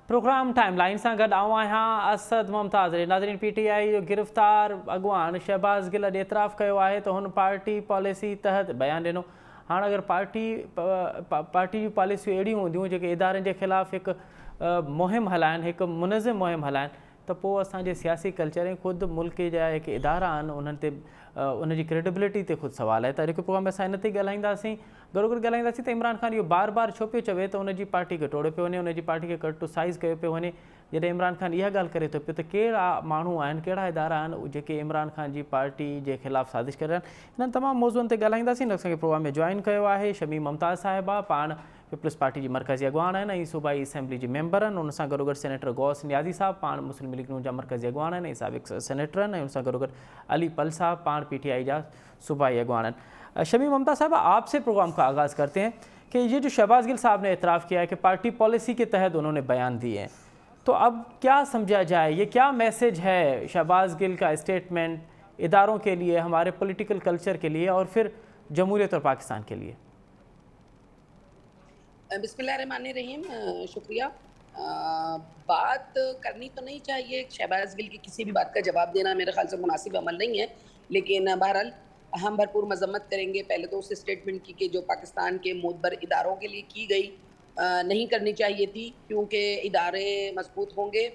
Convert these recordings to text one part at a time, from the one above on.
Programme timeline से गड आऊं आहियां असद मुमताज़। नाज़रीन, PTI जो गिरफ़्तार अगवान शहबाज़ गिल अॼु एतराफ़ कयो आहे त हुन पार्टी पॉलिसी तहत बयान ॾिनो। हाँ, अगर पार्टी जी पॉलिसियूं अहिड़ियूं हूंदियूं जेके इदारनि के ख़िलाफ़ एक मुहिम हलाइनि, एक मुनज़िम मुहिम हलाइनि, तो पोइ असांजे सियासी कल्चर ऐं ख़ुदि मुल्क जा जेके इदारा आहिनि उन्हनि ते उनजी क्रेडिबिलिटी ते ख़ुदि सवाल आहे। त अॼु प्रोग्राम में असां इन ते ॻाल्हाईंदासीं। गॾोगॾु ॻाल्हाईंदासीं त इमरान ख़ान इहो बार बार छो पियो चवे त उनजी पार्टी खे टोड़े पियो वञे, उनजी पार्टी खे क्रिटिसाइज़ कयो पियो वञे। जॾहिं इमरान ख़ान इहा ॻाल्हि करे थो पियो त कहिड़ा माण्हू आहिनि, कहिड़ा इदारा आहिनि जेके इमरान ख़ान जी पार्टी जे ख़िलाफ़ साज़िश करे रहिया आहिनि, इन्हनि तमामु मौज़ूअनि ते ॻाल्हाईंदासीं। असांखे प्रोग्राम में जॉइन कयो आहे शमी मुमताज़ साहिबा, पाण पीपल्स पार्टी जी मरकज़ी अॻवान आहिनि ऐं सूबाई असेंबली जी मेंबर आहिनि। उन सां गॾोगॾु सेनेटर गौस नियाज़ी साहब, पाण मुस्लिम लीग नून जा मरकज़ी अॻवान आहिनि ऐं साबिक़ सेनेटर आहिनि। ऐं उन सां गॾोगॾु अली पल साहब, पाण PTI जा सूबाई अॻवान आहिनि। शमी मुमताज़ साहब, आपसे प्रोग्राम का आगाज़ करते हैं कि ये जो शहबाज़ गिल साहब ने एतराफ़ किया है कि पार्टी पॉलिसी के तहत उन्होंने बयान दिए हैं, तो अब क्या समझा जाए, ये क्या मैसेज है शहबाज़ गिल का स्टेटमेंट इदारों के लिए, हमारे पॉलिटिकल कल्चर के लिए और फिर जमहूरियत और पाकिस्तान के लिए? बिस्मिल्लाहिर्रहमानिर्रहीम, शुक्रिया। बात करनी तो नहीं चाहिए, शहबाज गिल की किसी भी बात का जवाब देना मेरे ख्याल से मुनासिब अमल नहीं है, लेकिन बहरहाल हम भरपूर मजम्मत करेंगे। पहले तो उस स्टेटमेंट की कि जो पाकिस्तान के मोतबर इदारों के लिए की गई, नहीं करनी चाहिए थी, क्योंकि इदारे मजबूत होंगे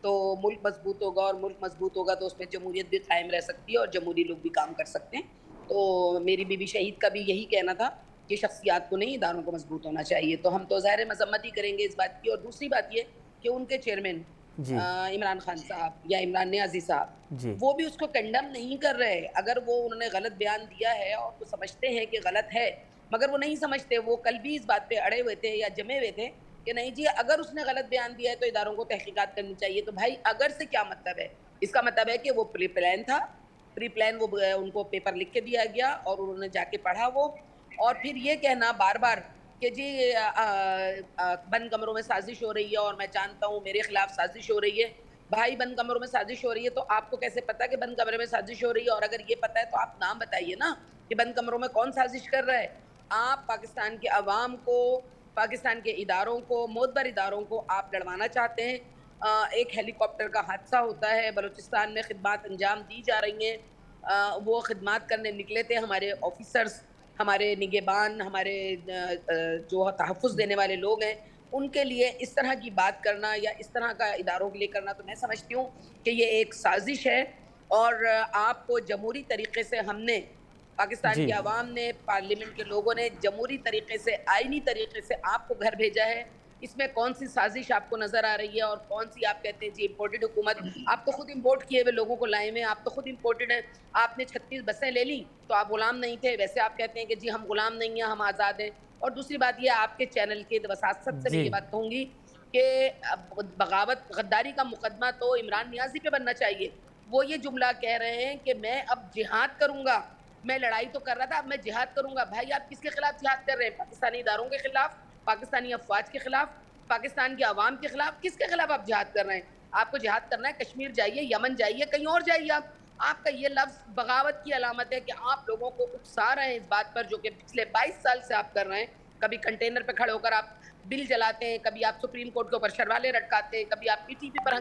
तो मुल्क मजबूत होगा, और मुल्क मजबूत होगा तो उसमें जमहूरियत भी कायम रह सकती है और जमहूरी लोग भी काम कर सकते हैं। तो मेरी बीबी शहीद का भी यही कहना था कि शख्सियात को नहीं, इदारों को मजबूत होना चाहिए। तो हम तो ज़ाहिर मजम्मत ही करेंगे इस बात की। और दूसरी बात ये कि उनके चेयरमैन जी इमरान खान साहब या इमरान नियाज़ी साहब, जी वो भी उसको कंडम नहीं कर रहे। अगर वो उन्होंने गलत बयान दिया है और वो समझते हैं कि गलत है, मगर वो नहीं समझते, वो कल भी इस बात पे अड़े हुए थे या जमे हुए थे कि नहीं जी, अगर उसने गलत बयान दिया है तो इदारों को तहकीकात करनी चाहिए। तो भाई, अगर से क्या मतलब है? इसका मतलब है कि वो प्री प्लान था, प्री प्लान वो उनको पेपर लिख के दिया गया और उन्होंने जाके पढ़ा वो। और फिर ये कहना बार बार कि जी बंद कमरों में साजिश हो रही है और मैं जानता हूँ मेरे खिलाफ साजिश हो रही है। भाई, बंद कमरों में साजिश हो रही है तो आपको कैसे पता कि बंद कमरे में साजिश हो रही है? और अगर ये पता है तो आप नाम बताइए ना कि बंद कमरों में कौन साजिश कर रहा है। आप पाकिस्तान के अवाम को, पाकिस्तान के इदारों को, मोतबर इदारों को आप लड़वाना चाहते हैं। एक हेलीकॉप्टर का हादसा होता है, बलूचिस्तान में खिदमात अंजाम दी जा रही हैं, वो खिदमात करने निकले थे हमारे ऑफिसर्स, हमारे निगहबान, हमारे जो तहफ़्फ़ुज़ देने वाले लोग हैं, उनके लिए इस तरह की बात करना या इस तरह का इदारों के लिए करना, तो मैं समझती हूँ कि ये एक साजिश है। और आपको जमहूरी तरीक़े से हमने, पाकिस्तान जी की आवाम ने, पार्लियामेंट के लोगों ने जमहूरी तरीक़े से, आइनी तरीक़े से आपको घर भेजा है। इसमें कौन-सी साजिश आपको नज़र आ रही है और कौन-सी आप कहते हैं जी इम्पोर्टेड हुकूमत? आप तो खुद इम्पोर्ट किए हुए लोगों को लाए हुए हैं, आप तो खुद इम्पोर्टेड हैं। आपने 36 बसें ले ली, तो आप गुलाम नहीं थे। वैसे आप कहते हैं कि जी हम गुलाम नहीं हैं, हम आज़ाद हैं। और दूसरी बात ये, आपके चैनल के वसासत से मैं जी ये बात कहूँगी कि बगावत, गद्दारी का मुकदमा तो इमरान नियाज़ी पे बनना चाहिए। वो ये जुमला कह रहे हैं कि मैं अब जिहाद करूँगा। मैं लड़ाई तो कर रहा था, अब मैं जिहाद करूँगा। भाई, आप किसके खिलाफ जिहाद कर रहे हैं? पाकिस्तानी इदारों के खिलाफ, पाकिस्तानी अफ़वाज के खिलाफ, पाकिस्तान के अवाम के खिलाफ? किसके खिलाफ आप जिहाद कर रहे हैं? आपको जिहाद करना है, कश्मीर जाइए, यमन जाइए, कहीं और जाइए आप। आपका ये लफ्ज़ बगावत की अलामत है कि आप लोगों को उकसा रहे हैं इस बात पर, जो कि पिछले 22 साल से आप कर रहे हैं। कभी कंटेनर पे खड़े होकर आप बिल जलाते हैं, कभी आप सुप्रीम कोर्ट के ऊपर शरवाले लटकाते हैं, कभी आप PTV पर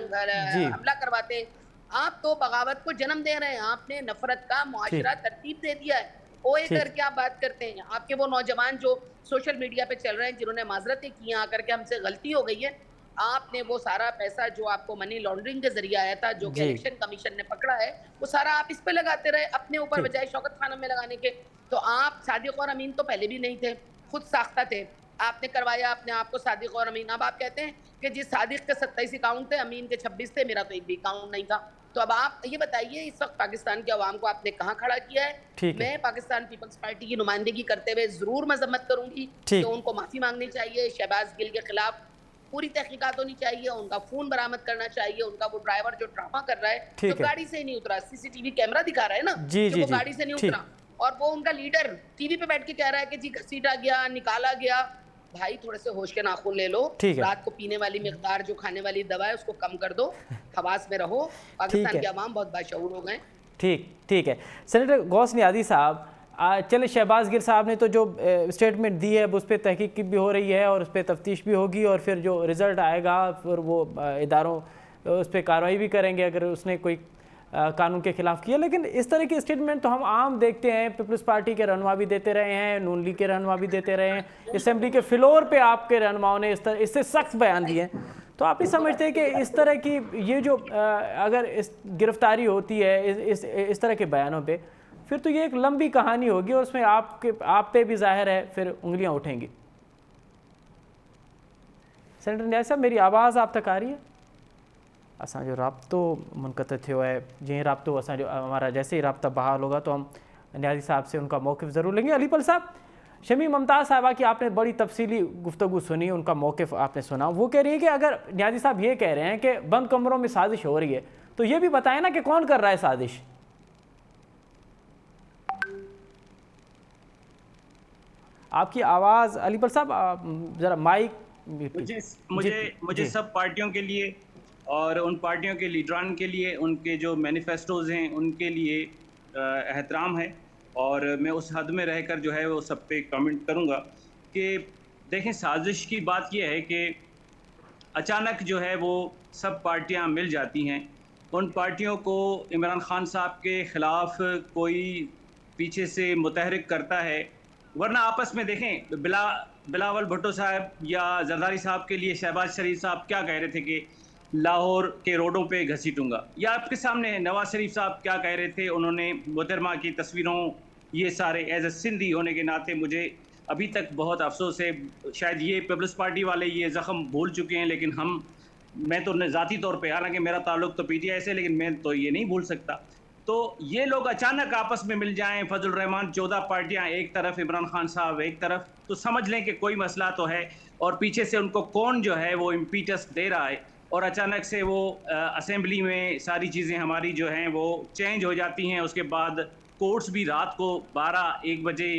जी हमला करवाते हैं। आप तो बगावत को जन्म दे रहे हैं। आपने नफरत का ठीक मुआशरा तरतीब दे दिया है। ओए ठीक करके आप बात करते हैं। आपके वो नौजवान जो सोशल मीडिया पे चल रहे हैं, जिन्होंने माजरतें की हैं आकर के, हमसे गलती हो गई है। आपने वो सारा पैसा जो आपको मनी लॉन्ड्रिंग के जरिए आया था, जो कि जी इलेक्शन कमीशन ने पकड़ा है, वो सारा आप इस पे लगाते रहे अपने ऊपर, ठीक बजाय शौकत खानम में लगाने के। तो आप सादिक और अमीन तो पहले भी नहीं थे, खुद साख्ता थे। आपने करवाया अपने आप को सादिक और अमीन। अब आप कहते हैं कि जी सादिक के 27 अकाउंट थे, अमीन के 26 थे, मेरा तो एक भी अकाउंट नहीं था। तो अब आप ये बताइए, इस वक्त पाकिस्तान के अवाम को आपने कहाँ खड़ा किया है? ठीक है मैं पाकिस्तान पीपल्स पार्टी की नुमाइंदगी करते हुए ज़रूर मजम्मत करूंगी कि ठीक उनको माफ़ी मांगनी चाहिए। शहबाज गिल के खिलाफ पूरी तहकीकात होनी चाहिए, उनका फ़ोन बरामद करना चाहिए। उनका वो ड्राइवर जो ड्रामा कर रहा है, जो ठीक है गाड़ी से ही नहीं उतरा, CCTV कैमरा दिखा रहा है ना जी कि जी वो जी गाड़ी से नहीं ठीक उतरा, और वो उनका लीडर टीवी पे बैठ के कह रहा है कि जी घसीटा गया, निकाला गया। भाई, थोड़े से होश के नाखून ले लो। ठीक है रात को पीने वाली मिकदार, जो खाने वाली दवा है, उसको कम कर दो, हवास में रहो। ठीक पाकिस्तान है के अवाम बहुत बाशऊर हो गए। ठीक ठीक है। सेनेटर गौस नियाज़ी साहब, चले, शहबाज गिल साहब ने तो जो स्टेटमेंट दी है उस पर तहकीक भी हो रही है और उस पर तफ्तीश भी होगी और फिर जो रिज़ल्ट आएगा फिर वो इदारों उस पर कार्रवाई भी करेंगे अगर उसने कोई कानून के खिलाफ किया। लेकिन इस तरह की स्टेटमेंट तो हम आम देखते हैं, पीपल्स पार्टी के रहनुमा भी देते रहे हैं, नून लीग के रहनुमा भी देते रहे हैं, असेंबली के फ्लोर पे आपके रहनुमाओं ने इससे सख्त बयान दिए हैं। तो आप नहीं समझते कि इस तरह की ये जो अगर इस गिरफ्तारी होती है इस तरह के बयानों पे, फिर तो ये एक लंबी कहानी होगी और उसमें आप पे भी जाहिर है फिर उंगलियां उठेंगी। सेनेटर न्याज़ साहब, मेरी आवाज़ आप तक आ रही है? असांजो राब्तो मुनक़त थियो है, जीअं राब्तो असांजो हमारा जैसे ही राब्ता बहाल होगा तो हम न्याज़ी साहब से उनका मौक़िफ़ ज़रूर लेंगे। अलीपल साहब, शमी मुमताज़ साहबा की आपने बड़ी तफसीली गुफ्तगू सुनी, उनका मौक़िफ़ आपने सुना। वो कह रही है कि अगर न्याज़ी साहब ये कह रहे हैं कि बंद कमरों में साजिश हो रही है तो ये भी बताएं ना कि कौन कर रहा है साजिश। आपकी आवाज़ अलीपल साहब ज़रा माइक। मुझे सब पार्टियों के लिए और उन पार्टियों के लीडरान के लिए उनके जो मैनिफेस्टोज़ हैं उनके लिए एहतराम है और मैं उस हद में रहकर जो है वो सब पे कमेंट करूंगा कि देखें, साजिश की बात यह है कि अचानक जो है वो सब पार्टियां मिल जाती हैं। उन पार्टियों को इमरान खान साहब के ख़िलाफ़ कोई पीछे से मुतहरिक करता है, वरना आपस में देखें बिलावल भुट्टो साहब या जरदारी साहब के लिए शहबाज शरीफ साहब क्या कह रहे थे कि लाहौर के रोडों पे घसीटूंगा, या आपके सामने है नवाज शरीफ साहब क्या कह रहे थे, उन्होंने मोहतरमा की तस्वीरों, ये सारे एज ए सिंधी होने के नाते मुझे अभी तक बहुत अफसोस है। शायद ये पीपल्स पार्टी वाले ये ज़ख्म भूल चुके हैं, लेकिन मैं तो ज़ाती तौर पे, हालांकि मेरा ताल्लुक तो पीटीआई से, लेकिन मैं तो ये नहीं भूल सकता। तो ये लोग अचानक आपस में मिल जाएं, फजल रहमान 14 पार्टियां एक तरफ, इमरान खान साहब एक तरफ, तो समझ लें कि कोई मसला तो है और पीछे से उनको कौन जो है वो इम्पीटस दे रहा है और अचानक से वो असेंबली में सारी चीज़ें हमारी जो हैं वो चेंज हो जाती हैं। उसके बाद कोर्ट्स भी रात को 12-1 बजे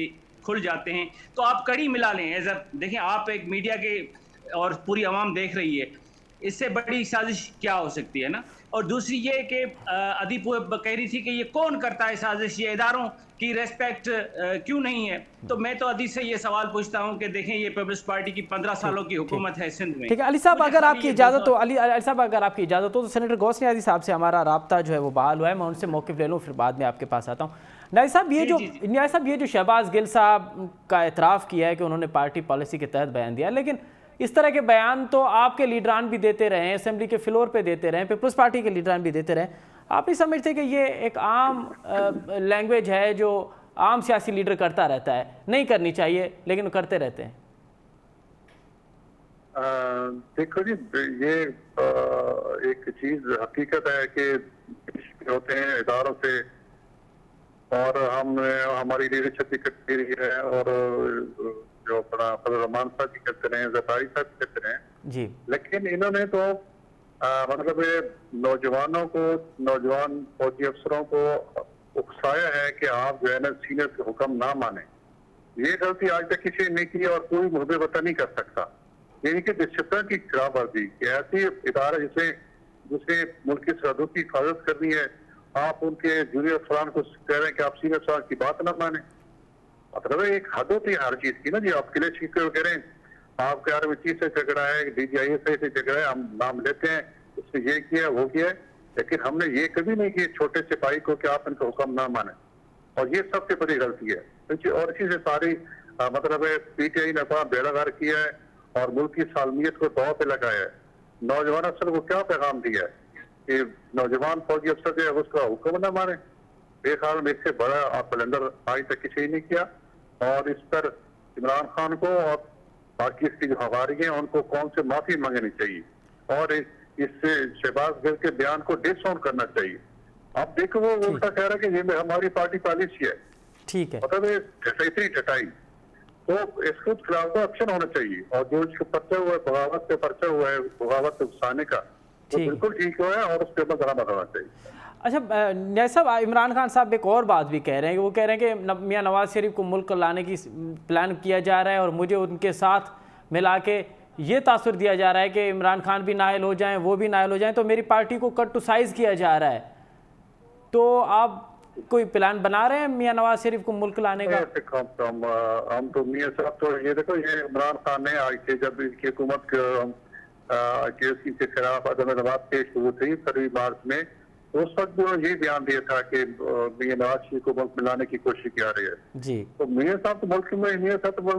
खुल जाते हैं। तो आप कड़ी मिला लें, देखें, आप एक मीडिया के और पूरी आवाम देख रही है, इससे बड़ी साजिश क्या हो सकती है ना। और दूसरी ये कि अदीप कह रही थी कि ये कौन करता है साजिश, ये इदारों की रेस्पेक्ट क्यों नहीं है। तो मैं तो अदीप से ये सवाल पूछता हूं कि देखें, ये पीपल्स पार्टी की 15 सालों की हुकूमत है सिंध में। ठीक है अली साहब, अगर आपकी इजाज़त हो, अली साहब अगर आपकी इजाज़त हो तो सेनेटर गौस न्याज़ी साहब से हमारा राब्ता जो है वो बहाल हुआ है, मैं उनसे मौक़िफ़ ले लूँ फिर बाद में आपके पास आता हूँ। न्याज़ी साहब ये जो शहबाज गिल साहब का एतराफ़ किया है कि उन्होंने पार्टी पॉलिसी के तहत बयान दिया, लेकिन इस तरह के बयान तो आपके लीडरान भी देते रहे हैं, असेंबली के फ्लोर पे देते रहे हैं, पीपल्स पार्टी के लीडरान भी देते रहे। आप नहीं समझते कि ये एक आम लैंग्वेज है जो आम सियासी लीडर करता रहता है, नहीं करनी चाहिए लेकिन करते रहते हैं? देखो जी, ये एक चीज़ हकीकत है कि होते हैं इदारों से और हमारी लीडरशिप भी करती रही है और जो अपना फजल रहमान साहब भी करते रहे हैं, जरदारी साहब भी करते रहे जी। लेकिन इन्होंने तो मतलब नौजवानों को, नौजवान फौजी अफसरों को उकसाया है कि आप जो है ना सीनियर के हुक्म ना माने। ये गलती आज तक किसी ने नहीं की और कोई मुहबे वतन नहीं कर सकता। यानी कि डिसिप्लिन की खिलाफवर्जी कि ऐसी इदारा जिसे मुल्क की सरहदों की हिफाजत करनी है, आप उनके जूनियर अफसरान को कह रहे हैं कि आप सीनियर अफसरान की बात ना माने। मतलब एक हद होती है हर चीज की ना जी। आप किले चीफ कह रहे हैं, आपके आर्मी चीफ से झगड़ा है, DGIS से झगड़ा है, हम नाम लेते हैं, उसने ये किया वो किया, लेकिन हमने ये कभी नहीं किया छोटे सिपाही को कि आप इनका हुक्म ना माने। और ये सबसे बड़ी गलती है। और इसी से सारी मतलब PTI ने अपना बेड़ागार किया है और मुल्क की सालमियत को दांव पे लगाया है। नौजवान अफसर को क्या पैगाम दिया है कि नौजवान फौजी अफसर जो है उसका हुक्म ना माने। बेख्याल में इससे बड़ा बलंदर आज तक किसी ने किया और इस पर इमरान खान को और बाकी इसकी जो हवारी हैं उनको कौन से माफी मांगनी चाहिए और इससे शहबाज गिल के बयान को डिसऑन करना चाहिए। आप देखो वो उल्टा कह रहा है कि ये हमारी पार्टी पॉलिसी है। ठीक है, मतलब जैसे इतनी टटाई, तो इसके खिलाफ तो एक्शन होना चाहिए। और जो इसका पर्चा हुआ है, बगावत पे पर्चा हुआ है, बगावत पे उकसाने का, तो बिल्कुल ठीक हुआ है और उस पर बरामद होना चाहिए। अच्छा न्याज़ी साहब, इमरान खान साहब एक और बात भी कह रहे हैं कि वो कह रहे हैं कि मियां नवाज शरीफ को मुल्क लाने की प्लान किया जा रहा है और मुझे उनके साथ मिला के ये तासुर दिया जा रहा है कि इमरान खान भी नायल हो जाएं, वो भी नायल हो जाएं, तो मेरी पार्टी को कट टू साइज़ किया जा रहा है। तो आप कोई प्लान बना रहे हैं मियां नवाज शरीफ को मुल्क लाने का? हम तो मियां साहब तो ये देखो, ये इमरान खान ने आई थी जब इनकी हुकूमत के खिलाफ अदम नवाज पेश हुई थी फरवरी मार्च में, उस वक्त भी उन्होंने ये बयान दिया था कि मियां नवाज शरीफ को मुल्क में लाने की कोशिश की जा रही है जी। तो मियां साहब तो मुल्क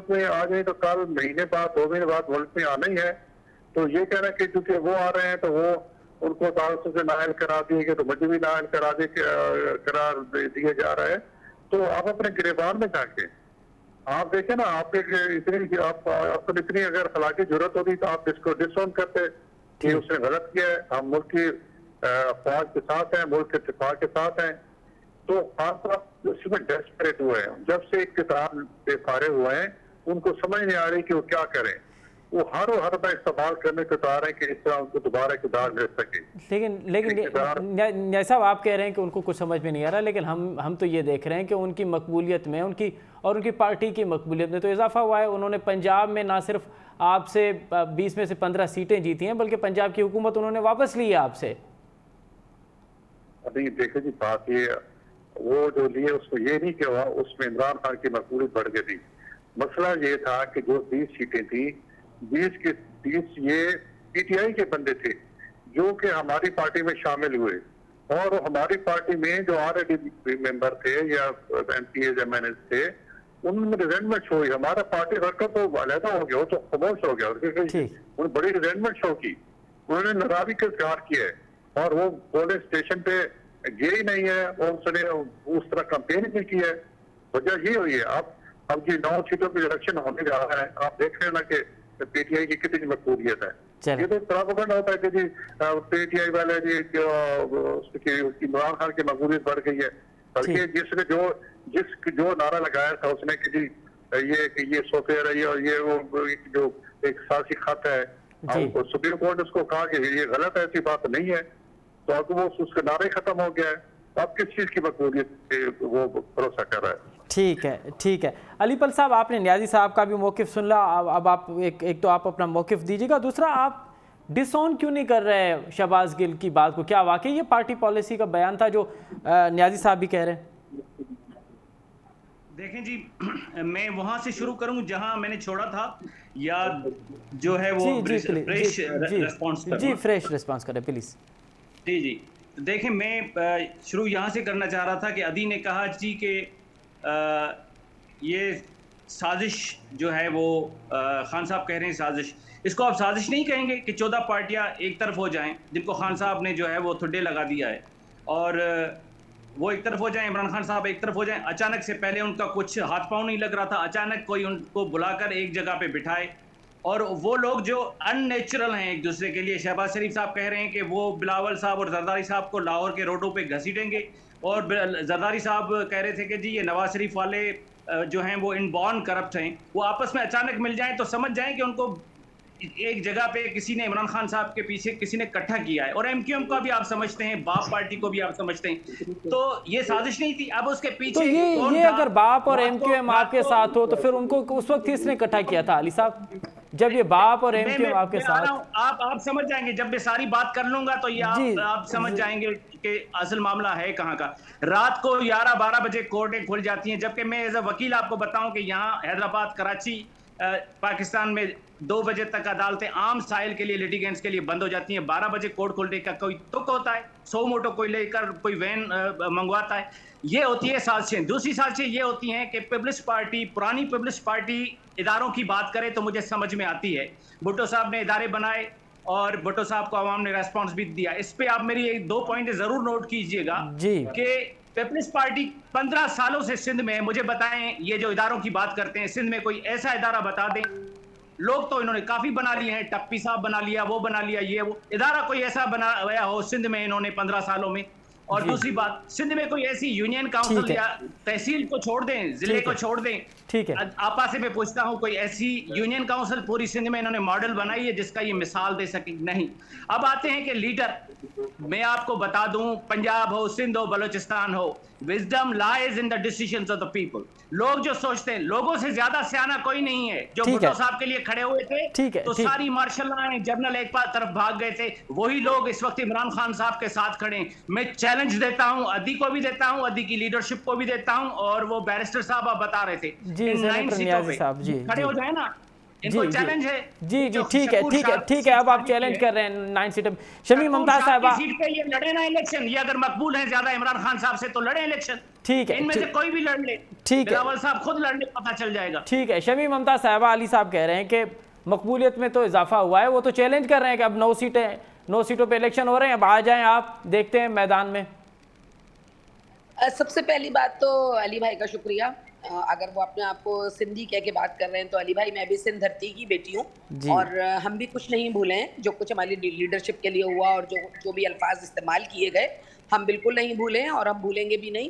में आ गए तो कल महीने बाद 2 महीने बाद मुल्क में आना ही है। तो ये कहना कि क्योंकि वो आ रहे हैं तो वो उनको अदालतों से नायल करा दिए गए, तो मुझे भी नायल करार दिया जा रहा है। तो आप अपने गिरबान में जाके आप देखें ना, आपको इतनी अगर अखलाकी जरूरत होती तो आप इसको डिसऑन करते कि उसने गलत किया है। हम मुल्क की फौज के साथ हैं, मुल्क के इत्तेफाक के साथ हैं। तो आप उसमें डेस्परेट हुए हैं, जब से इख्तियार से फारे हुए हैं उनको समझ नहीं आ रही कि वो क्या करें। वो हर बार इस्तेमाल करने को तैयार है कि इस तरह उनको दोबारा इक़्तिदार मिल सके। लेकिन न्याय साहब आप कह रहे हैं कि उनको कुछ समझ में नहीं आ रहा, लेकिन हम तो ये देख रहे हैं कि उनकी मकबूलियत में उनकी पार्टी की मकबूलियत में तो इजाफा हुआ है। उन्होंने पंजाब में ना सिर्फ आपसे 20 में से 15 सीटें जीती हैं, बल्कि पंजाब की हुकूमत उन्होंने वापस ली है आपसे। अभी देखो जी, बात ये वो जो लिए उसको ये नहीं कि उसमें इमरान खान की मकबूलियत बढ़ गई थी। मसला ये था कि जो 20 सीटें थी, 20 के 30 ये पीटीआई के बंदे थे जो कि हमारी पार्टी में शामिल हुए, और हमारी पार्टी में जो आरएडी मेंबर थे या एमपीएज एमएनएस थे उनमें रिजेंटमेंट शो हुई। हमारा पार्टी वर्कर तो अलहदा हो गया, वो तो खामोश हो गया, उन्होंने बड़ी रिजेंटमेंट शो की, उन्होंने नाराजगी का इजहार किया है और वो पोलिंग स्टेशन पे गए ही नहीं है और उसने उस तरह कंपेन नहीं की है। वजह ये हुई है अब जी 9 सीटों पर इलेक्शन होने जा रहा है, आप देख रहे हैं ना कि पीटीआई की कितनी मकबूलियत है। ये तो प्रोपेगेंडा होता है कि जी पीटीआई वाले जी इमरान खान की मकबूलियत बढ़ गई है, बल्कि जिसने जो नारा लगाया था उसने कि जी ये सोफेयर है और ये वो जो एक साजिश खत है, सुप्रीम कोर्ट उसको कहा कि ये गलत है, ऐसी बात नहीं है, तो अब वो उसका नारा खत्म हो गया है। अब किस चीज की मकबूलियत पे वो भरोसा कर रहा है? ठीक है अलीपल साहब, आपने न्याजी साहब का भी मौक़िफ़ सुन ला। अब आप एक तो आप अपना मौक़िफ़ दीजिएगा, दूसरा आप डिसऑन क्यों नहीं कर रहे शहबाज गिल की बात को? क्या वाकई ये पार्टी पॉलिसी का बयान था जो न्याजी साहब भी कह रहे हैं? देखें जी, मैं वहां से शुरू करूं जहां मैंने छोड़ा था, या जो है वो फ्रेश रिस्पॉन्स करें प्लीज। जी देखें, मैं शुरू यहाँ से करना चाह रहा था कि अदी ने कहा जी कि ये साजिश जो है वो खान साहब कह रहे हैं साजिश, इसको आप साजिश नहीं कहेंगे कि 14 पार्टियां एक तरफ हो जाएं जिनको खान साहब ने जो है वो ठुड्डे लगा दिया है, और वो एक तरफ हो जाएं, इमरान खान साहब एक तरफ हो जाएं। अचानक से पहले उनका कुछ हाथ पांव नहीं लग रहा था, अचानक कोई उनको बुलाकर एक जगह पे बिठाए, और वो लोग जो अननेचुरल हैं एक दूसरे के लिए। शहबाज शरीफ साहब कह रहे हैं कि वो बिलावल साहब और जरदारी साहब को लाहौर के रोडों पे घसीटेंगे, और जरदारी साहब कह रहे थे कि जी ये नवाज शरीफ वाले जो हैं वो इनबॉर्न करप्ट हैं, वो आपस में अचानक मिल जाएं तो समझ जाएं कि उनको एक जगह पे किसी ने इमरान खान साहब के पीछे किसी ने इकट्ठा किया है, और एमक्यूएम का भी आप समझते हैं, बाप पार्टी को भी आप समझते हैं, तो ये साजिश नहीं थी। अब उसके पीछे तो ये अगर बाप और एमक्यूएम आपके साथ हो तो फिर उनको उस वक्त किसने इकट्ठा किया था अली साहब? जब ये बाप और एमक्यूएम आपके साथ, आप समझ जाएंगे, जब मैं सारी बात कर लूंगा तो ये आप समझ जाएंगे कि असल मामला है कहाँ का। रात को 11-12 बजे कोर्टें खुल जाती हैं, जबकि मैं एज अ वकील आपको बताऊं कि यहाँ हैदराबाद, कराची, पाकिस्तान में 2 बजे तक अदालतें आम साइल के लिए, लिटिगेंट्स के लिए बंद हो जाती हैं। 12 बजे कोर्ट खोलने का कोई तुक होता है, 100 मोटो कोई लेकर कोई वैन मंगवाता है। ये होती है साजिशें। दूसरी साजिशें ये होती हैं कि पीपल्स पार्टी, पुरानी पीपल्स पार्टी इदारों की बात करें तो मुझे समझ में आती है। भुट्टो साहब ने इदारे बनाए और भुट्टो साहब को आवाम ने रेस्पॉन्स भी दिया। इस पे आप मेरी 2 पॉइंट जरूर नोट कीजिएगा कि पीपल्स पार्टी 15 सालों से सिंध में है। मुझे बताएं, ये जो इदारों की बात करते हैं, सिंध में कोई ऐसा इदारा बता दें। लोग तो इन्होंने काफी बना लिए हैं, टप्पी साहब बना लिया, वो बना लिया, ये वो इदारा कोई ऐसा बनाया हो सिंध में इन्होंने 15 सालों में। और दूसरी बात, सिंध में कोई ऐसी यूनियन काउंसिल या तहसील को छोड़ दें, जिले को छोड़ दें, ठीक है, आपा से मैं पूछता हूं कोई ऐसी यूनियन काउंसिल पूरी सिंध में इन्होंने मॉडल बनाई है जिसका ये मिसाल दे सके? नहीं। अब आते हैं कि लीडर, मैं आपको बता दूं, पंजाब हो, सिंध हो, बलूचिस्तान हो, wisdom lies in the decisions of the people. लोग जो सोचते हैं, लोगों से ज्यादा सियाना कोई नहीं है। जो भुट्टो साहब के लिए खड़े हुए थे तो सारी मार्शल लाएं, जनरल एक तरफ भाग गए थे, वही लोग इस वक्त इमरान खान साहब के साथ खड़े हैं। मैं चैलेंज देता हूं, अदी को भी देता हूं, अदी की लीडरशिप को भी देता हूं, और वो बैरिस्टर साहब आप बता रहे थे जी इन 9 सेनेटर सीटों नियाजी पे साहब, जी खड़े जी हो जाए ना, जी इनको जी चैलेंज है। जी ये जी जो ठीक है शकूर ठीक है शाह ठीक है, सीट अब आप खाली की चैलेंज है, कर रहे हैं 9 सीटें। शमी शकूर मुमताज शाह साहबा, की सीट पे ये लड़े ना इलेक्शन, ये अगर मकबूल है ज्यादा इमरान खान साहब से तो लड़े इलेक्शन, ठीक है इनमें से कोई भी लड़ ले, ठीक है बिलावल साहब खुद लड़ने पता चल जाएगा। ठीक है। शमी मुमताज साहबा, अली साहब कह रहे हैं कि मकबूलियत में तो इजाफा हुआ है, वो तो चैलेंज कर रहे हैं कि अब 9 सीटों पे इलेक्शन हो रहे हैं, अब आ जाएं आप, देखते हैं मैदान में। सबसे पहली बात तो अली भाई का शुक्रिया। अगर वो अपने आप को सिंधी कह के बात कर रहे हैं तो अली भाई, मैं भी सिंध धरती की बेटी हूँ, जी और हम भी कुछ नहीं भूले हैं जो कुछ हमारी लीडरशिप के लिए हुआ, और जो जो भी अल्फाज इस्तेमाल किए गए हम बिल्कुल नहीं भूले हैं और हम भूलेंगे भी नहीं।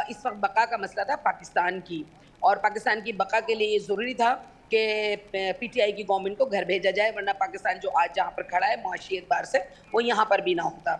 इस वक्त बका का मसला था पाकिस्तान की, और पाकिस्तान की बका के लिए ये ज़रूरी था कि पीटीआई की गवर्नमेंट को घर भेजा जाए, वरना पाकिस्तान जो आज जहाँ पर खड़ा है मुआशी एतबार से, वो यहाँ पर भी ना होता।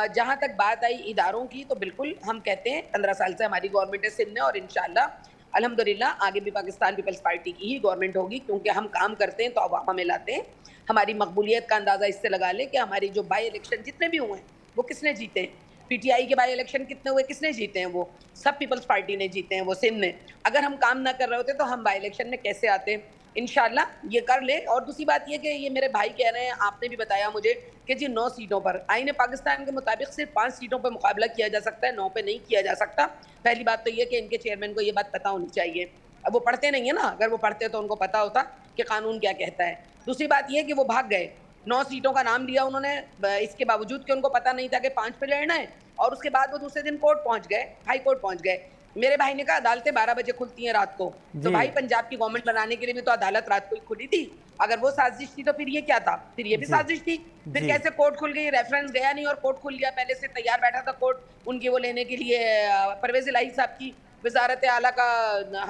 जहाँ तक बात आई इदारों की, तो बिल्कुल हम कहते हैं 15 साल से हमारी गवर्नमेंट है सिंध में, और इंशाल्लाह अल्हम्दुलिल्लाह आगे भी पाकिस्तान पीपल्स पार्टी की ही गवर्नमेंट होगी, क्योंकि हम काम करते हैं तो अवाम हमें लाते हैं। हमारी मकबूलियत का अंदाज़ा इससे लगा ले कि हमारी जो बाई इलेक्शन जितने भी हुए हैं वो किसने जीते हैं, पीटीआई के बाई इलेक्शन कितने हुए, किसने जीते हैं, वो सब पीपल्स पार्टी ने जीते हैं वो सिंध में। अगर हम काम ना कर रहे होते तो हम बाई इलेक्शन में कैसे आते? इंशाल्लाह ये कर ले। और दूसरी बात ये कि ये मेरे भाई कह रहे हैं, आपने भी बताया मुझे कि जी 9 सीटों पर, आईन पाकिस्तान के मुताबिक सिर्फ 5 सीटों पर मुकाबला किया जा सकता है, 9 पे नहीं किया जा सकता। पहली बात तो ये कि इनके चेयरमैन को ये बात पता होनी चाहिए। अब वो पढ़ते नहीं है ना, अगर वो पढ़ते तो उनको पता होता कि कानून क्या कहता है। दूसरी बात ये कि वो भाग गए, 9 सीटों का नाम लिया उन्होंने, इसके बावजूद कि उनको पता नहीं था कि 5 पे लड़ना है, और उसके बाद वो दूसरे दिन कोर्ट पहुंच गए, हाई कोर्ट पहुंच गए। मेरे भाई ने कहा अदालतें 12 बजे खुलती हैं रात को, तो भाई पंजाब की गवर्नमेंट बनाने के लिए भी तो अदालत रात को ही खुली थी। अगर वो साजिश थी तो फिर ये क्या था? फिर ये भी साजिश थी। फिर कैसे कोर्ट खुल गई? रेफरेंस गया नहीं और कोर्ट खुल गया। पहले से तैयार बैठा था कोर्ट उनकी वो लेने के लिए, परवेज इलाही साहब की वजारत आला का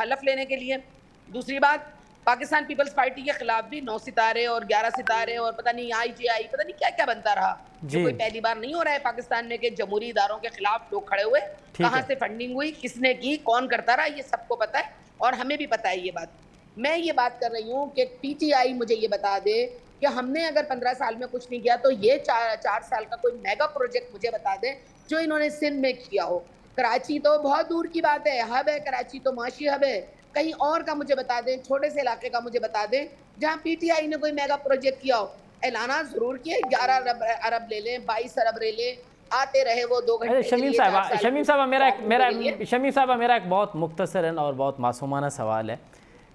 हलफ लेने के लिए। दूसरी बात, पाकिस्तान पीपल्स पार्टी के खिलाफ भी 9 सितारे और 11 सितारे और पता नहीं IGI पता नहीं क्या क्या बनता रहा। जो कोई पहली बार नहीं हो रहा है पाकिस्तान में कि जमहूरी इदारों के खिलाफ लोग खड़े हुए। कहाँ से फंडिंग हुई, किसने की, कौन करता रहा, ये सबको पता है और हमें भी पता है ये बात। मैं ये बात कर रही हूँ कि PTI मुझे ये बता दे कि हमने अगर 15 साल में कुछ नहीं किया तो ये 4 साल का कोई मेगा प्रोजेक्ट मुझे बता दे जो इन्होंने सिंध में किया हो। कराची तो बहुत दूर की बात है, हब है कराची, तो माशी हब है। कहीं और का मुझे बता दें, छोटे से इलाके का मुझे बता दें जहाँ PTI ने कोई मेगा प्रोजेक्ट किया हो। ऐलाना जरूर किया, 11 अरब ले लें, 22 अरब ले लें, आते रहे वो 2 घंटे। शमीम साहबा मेरा एक बहुत मुख्तसरन और बहुत मासूमाना सवाल है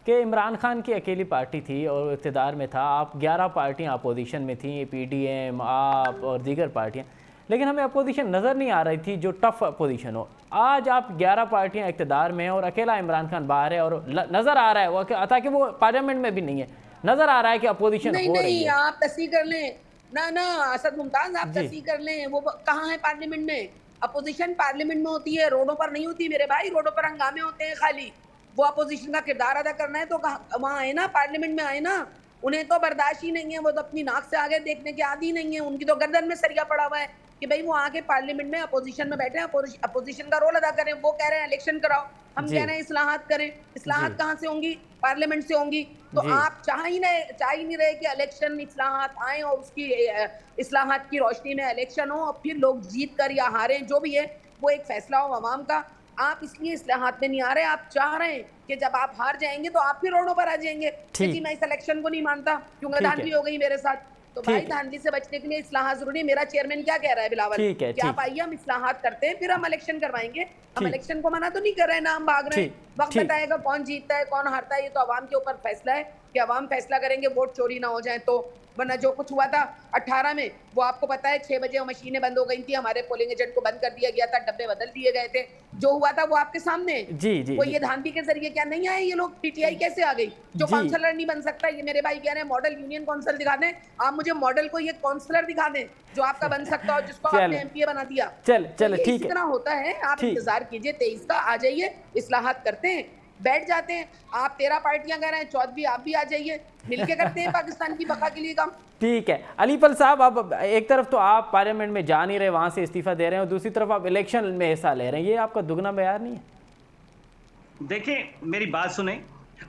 कि इमरान खान की अकेली पार्टी थी और इक़्तिदार में था, आप 11 पार्टियाँ अपोजिशन में थी, PDM, आप और दीगर पार्टियाँ, लेकिन हमें अपोजिशन नज़र नहीं आ रही थी जो टफ अपोजिशन हो। आज आप 11 पार्टियां इक़्तिदार में हैं और अकेला इमरान खान बाहर है, और नज़र आ रहा है वो ताकि वो पार्लियामेंट में भी नहीं है, नज़र आ रहा है कि अपोजिशन हो रही है। आप तस्दीक कर लें ना असद मुमताज, आप तस्दीक कर लें, वो कहाँ है पार्लियामेंट में? अपोजिशन पार्लियामेंट में होती है, रोडों पर नहीं होती मेरे भाई। रोडों पर हंगामे होते हैं खाली। वो अपोजिशन का किरदार अदा करना है तो वहाँ आए ना, पार्लियामेंट में आए ना। उन्हें तो बर्दाश्त ही नहीं है, वो तो अपनी नाक से आगे देखने के आदी नहीं है। उनकी तो गर्दन में सरिया पड़ा हुआ है कि भाई वो आके पार्लियामेंट में अपोजिशन में बैठे हैं, अपोजिशन का रोल अदा करें। वो कह रहे हैं इलेक्शन कराओ, हम कह रहे हैं इस्लाहात करें। इस्लाहात कहाँ से होंगी? पार्लियामेंट से होंगी। तो आप चाह ही नहीं रहे कि इलेक्शन इस्लाहात आए और उसकी इस्लाहात की रोशनी में इलेक्शन हो और फिर लोग जीत कर या हारें, जो भी है वो एक फैसला हो अवाम का। आप इसलिए इस्लाहात में नहीं आ रहे, आप चाह रहे हैं कि जब आप हार जाएंगे तो आप फिर रोडों पर आ जाएंगे कि मैं इस इलेक्शन को नहीं मानता क्योंकि धांधली हो गई मेरे साथ। तो भाई धांधली से बचने के लिए इस्लाहात जरूरी है। मेरा चेयरमैन क्या कह रहा है बिलावल कि आप आइए, हम इस्लाहात करते हैं, फिर हम इलेक्शन करवाएंगे। हम इलेक्शन को मना तो नहीं कर रहे ना, हम भाग रहे हैं। वक्त बताएगा कौन जीतता है कौन हारता है, ये तो अवाम के ऊपर फैसला है कि अवाम फैसला करेंगे, वोट चोरी ना हो जाए तो। वरना जो कुछ हुआ था 18 में, वो आपको पता है 6 बजे वो मशीनें बंद हो गई थी, हमारे पोलिंग एजेंट को बंद कर दिया गया था, डब्बे बदल दिए गए थे। जो हुआ था वो आपके सामने। वो ये धांधली के जरिए क्या नहीं आए ये लोग? PTI कैसे आ गई? जो काउंसलर नहीं बन सकता, ये मेरे भाई कह रहे हैं मॉडल यूनियन काउंसिल दिखा दें। आप मुझे मॉडल को ये काउंसलर दिखा दें जो आपका बन सकता हो, जिसको आपने MPA बना दिया। चल ठीक है, इतना होता है। आप इंतजार कीजिए 23 का, आ जाइए, इस्लाहात करते हैं, बैठ जाते हैं। आप 13 पार्टियां कर रहे हैं, 14वीं आप भी आ जाइए, मिलके करते हैं पाकिस्तान की बका के लिए काम। ठीक है अलीपल साहब, अब एक तरफ तो आप पार्लियामेंट में जा नहीं रहे, वहां से इस्तीफा दे रहे हैं, और दूसरी तरफ आप इलेक्शन में हिस्सा ले रहे हैं, ये आपका दुगना बयार नहीं है? देखिए मेरी बात सुने।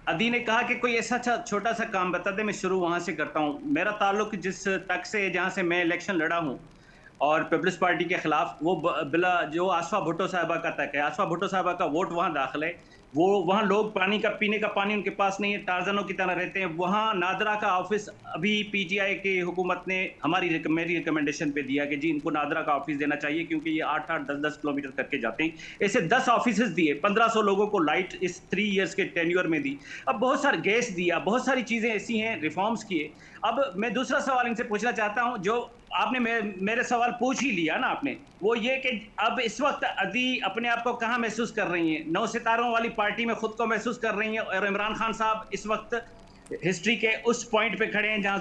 अदी ने कहा कि कोई ऐसा छोटा सा काम बता दे, मैं शुरू वहां से करता हूं। मेरा ताल्लुक जिस तक से जहां से मैं इलेक्शन लड़ा हूं, और पीपल्स पार्टी के खिलाफ वो बिला जो आसफा भुट्टो साहिबा का तक है, आसफा भुट्टो साहिबा का वोट वहाँ दाखिल है, वो वहाँ लोग पानी का पीने का पानी उनके पास नहीं है, टार्जनों की तरह रहते हैं। वहाँ नादरा का ऑफिस अभी पीटीआई की हुकूमत ने मेरी रिकमेंडेशन पे दिया कि जी इनको नादरा का ऑफिस देना चाहिए, क्योंकि ये 8-8 10-10 किलोमीटर करके जाते हैं। ऐसे 10 ऑफिस दिए, 1500 लोगों को लाइट इस 3 इयर्स के टेन्योर में दी। अब बहुत सारे गैस दिया, बहुत सारी चीजें ऐसी हैं, रिफॉर्म्स किए। अब मैं दूसरा सवाल इनसे पूछना चाहता हूं, जो आपने मेरे सवाल पूछ ही लिया ना आपने, वो ये कि अब इस वक्त अदी अपने आप को कहां महसूस कर रही हैं? 9 सितारों वाली पार्टी में खुद को महसूस कर रही हैं, और इमरान खान साहब इस वक्त हिस्ट्री के उस पॉइंट पे खड़े हैं जहां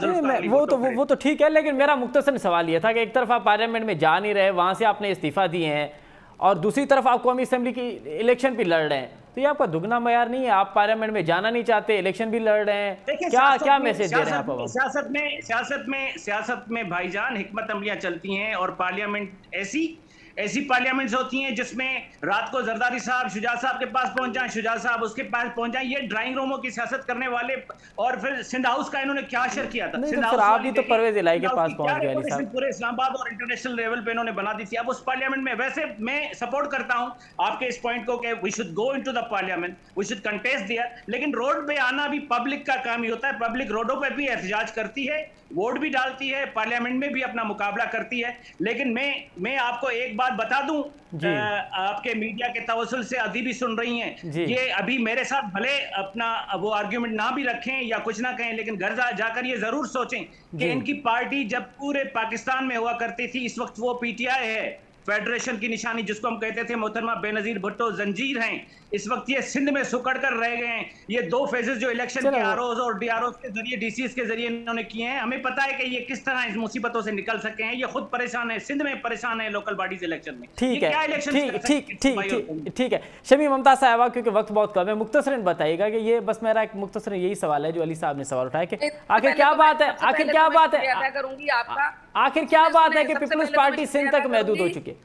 वो तो ठीक है, लेकिन मेरा मुख्तसर सवाल ये था कि एक तरफ आप पार्लियामेंट में जा नहीं रहे, वहां से आपने इस्तीफा दिए हैं, और दूसरी तरफ आप कौमी असेंबली की इलेक्शन भी लड़ रहे हैं, तो ये आपका दुगना मयार नहीं है? आप पार्लियामेंट में जाना नहीं चाहते, इलेक्शन भी लड़ रहे हैं, क्या मैसेज दे रहे हैं आप? सियासत में भाईजान हिकमत अमलियां चलती हैं, और पार्लियामेंट ऐसी पार्लियामेंट्स होती हैं जिसमें रात को जरदारी साहब शुजा साहब के पास पहुंच जाएं, शुजा साहब उसके पास पहुंच जाएं। ये ड्राइंग रूमों की सियासत करने वाले, और फिर सिंध हाउस का इन्होंने क्या असर किया था? सिंध हाउस आप भी तो परवेज इलाही के पास पहुंच गए, पूरे इस्लामाबाद और इंटरनेशनल लेवल पे इन्होंने बना दी थी। अब उस पार्लियामेंट में, वैसे मैं सपोर्ट करता हूं आपके इस पॉइंट को कि we should go into the parliament, we should contest there, लेकिन रोड पे आना भी पब्लिक का काम ही होता है। पब्लिक रोडों पे भी एहतजाज करती है, वोट भी डालती है, पार्लियामेंट में भी अपना मुकाबला करती है। लेकिन मैं आपको एक बात बता दूं, आपके मीडिया के तवस्सुल से अदी भी सुन रही हैं, ये अभी मेरे साथ भले अपना वो आर्ग्यूमेंट ना भी रखें या कुछ ना कहें, लेकिन घर जाकर ये जरूर सोचें कि इनकी पार्टी जब पूरे पाकिस्तान में हुआ करती थी, इस वक्त वो पीटीआई है, फेडरेशन की निशानी जिसको हम कहते थे, मोहतरमा बेनजीर भुट्टो जंजीर हैं। इस वक्त ये सिंध में सुकड़ कर रह गए हैं। ये 2 फेजेस जो इलेक्शन के आरओज और डीआरओज के जरिए, डीसीएस के जरिए इन्होंने किए हैं, हमें पता है कि ये किस तरह इस मुसीबतों से निकल सके हैं। ये खुद परेशान है, सिंध में परेशान है लोकल बॉडीज इलेक्शन में। ठीक है शमी मुमताज साहिबा, क्योंकि वक्त बहुत कम है, मुख्तसरन बताइएगा कि ये, बस मेरा एक मुख्तसरन यही सवाल है जो अली साहब ने सवाल उठाया कि आखिर क्या बात है, आखिर क्या बात है कि पीपल्स पार्टी सिंध तक महदूद हो चुकी है?